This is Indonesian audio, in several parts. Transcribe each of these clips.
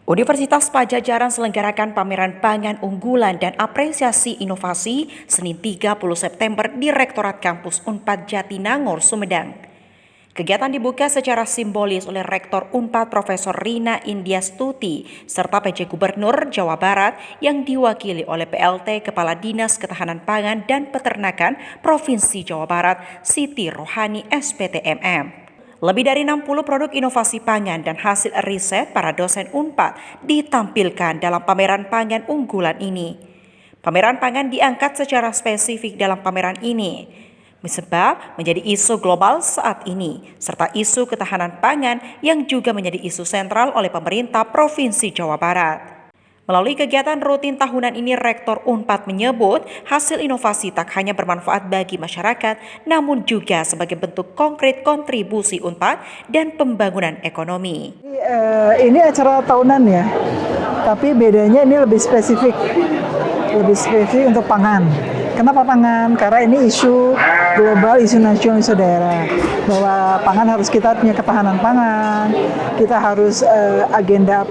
Universitas Padjadjaran selenggarakan pameran pangan unggulan dan apresiasi inovasi Senin 30 September di Rektorat Kampus Unpad Jatinangor, Sumedang. Kegiatan dibuka secara simbolis oleh Rektor Unpad Profesor Rina Indiastuti serta PJ Gubernur Jawa Barat yang diwakili oleh PLT Kepala Dinas Ketahanan Pangan dan Peternakan Provinsi Jawa Barat Siti Rohani SPTMM. Lebih dari 60 produk inovasi pangan dan hasil riset para dosen Unpad ditampilkan dalam pameran pangan unggulan ini. Pameran pangan diangkat secara spesifik dalam pameran ini, sebab menjadi isu global saat ini, serta isu ketahanan pangan yang juga menjadi isu sentral oleh pemerintah Provinsi Jawa Barat. Melalui kegiatan rutin tahunan ini, Rektor Unpad menyebut hasil inovasi tak hanya bermanfaat bagi masyarakat, namun juga sebagai bentuk konkret kontribusi Unpad dan pembangunan ekonomi. Ini acara tahunan ya, tapi bedanya ini lebih spesifik untuk pangan. Kenapa pangan? Karena ini isu global, isu nasional, isu daerah. Bahwa pangan harus kita punya ketahanan pangan, kita harus agenda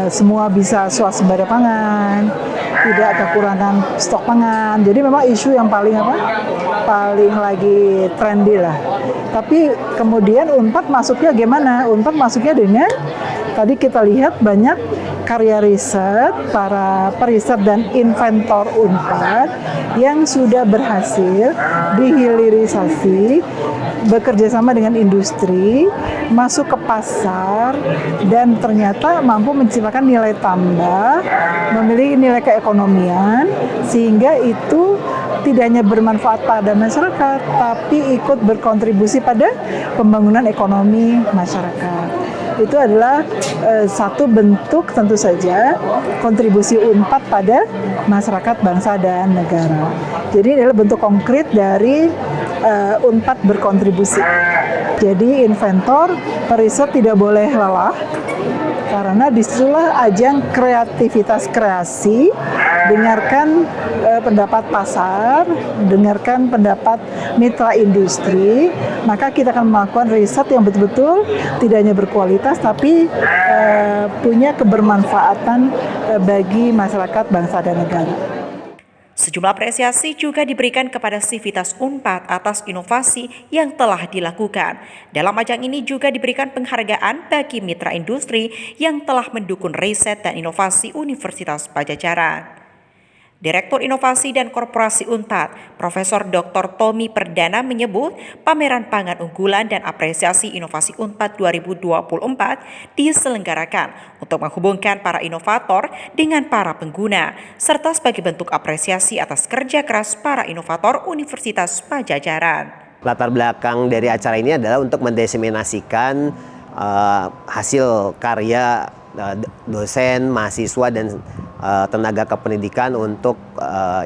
semua bisa swasembada pangan, tidak kekurangan stok pangan. Jadi memang isu yang paling lagi trendy lah. Tapi kemudian Unpad masuknya gimana? Unpad masuknya dengan tadi kita lihat banyak karya riset, para periset dan inventor Unpad yang sudah berhasil dihilirisasi, bekerja sama dengan industri, masuk ke pasar, dan ternyata mampu menciptakan nilai tambah, memiliki nilai keekonomian, sehingga itu tidak hanya bermanfaat pada masyarakat, tapi ikut berkontribusi pada pembangunan ekonomi masyarakat. Itu adalah satu bentuk tentu saja kontribusi Unpad pada masyarakat, bangsa, dan negara. Jadi ini adalah bentuk konkret dari Unpad berkontribusi. Jadi inventor, periset tidak boleh lelah, karena disitulah ajang kreativitas kreasi. Dengarkan pendapat pasar, dengarkan pendapat mitra industri, maka kita akan melakukan riset yang betul-betul tidak hanya berkualitas, tapi punya kebermanfaatan bagi masyarakat, bangsa, dan negara. Sejumlah apresiasi juga diberikan kepada Sivitas Unpad atas inovasi yang telah dilakukan. Dalam ajang ini juga diberikan penghargaan bagi mitra industri yang telah mendukung riset dan inovasi Universitas Padjadjaran. Direktur Inovasi dan Korporasi Unpad, Profesor Dr. Tommy Perdana menyebut pameran pangan unggulan dan apresiasi inovasi Unpad 2024 diselenggarakan untuk menghubungkan para inovator dengan para pengguna, serta sebagai bentuk apresiasi atas kerja keras para inovator Universitas Padjadjaran. Latar belakang dari acara ini adalah untuk mendiseminasikan hasil karya dosen, mahasiswa, dan tenaga kependidikan untuk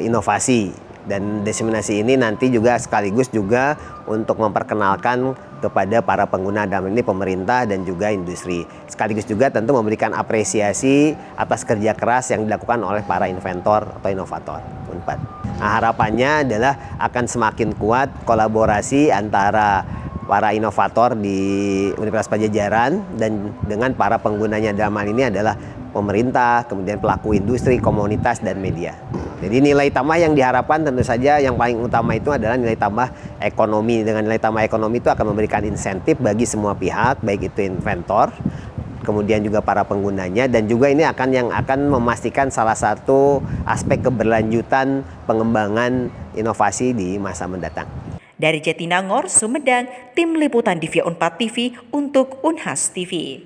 inovasi. Dan diseminasi ini nanti juga sekaligus juga untuk memperkenalkan kepada para pengguna, dalam ini pemerintah dan juga industri. Sekaligus juga tentu memberikan apresiasi atas kerja keras yang dilakukan oleh para inventor atau inovator Unpad. Nah, harapannya adalah akan semakin kuat kolaborasi antara para inovator di Universitas Padjadjaran dan dengan para penggunanya, dalam hal ini adalah pemerintah, kemudian pelaku industri, komunitas, dan media. Jadi nilai tambah yang diharapkan tentu saja yang paling utama itu adalah nilai tambah ekonomi. Dengan nilai tambah ekonomi itu akan memberikan insentif bagi semua pihak, baik itu inventor, kemudian juga para penggunanya, dan juga ini yang akan memastikan salah satu aspek keberlanjutan pengembangan inovasi di masa mendatang. Dari Jatinangor, Sumedang, Tim Liputan Divya Unpad TV untuk Unhas TV.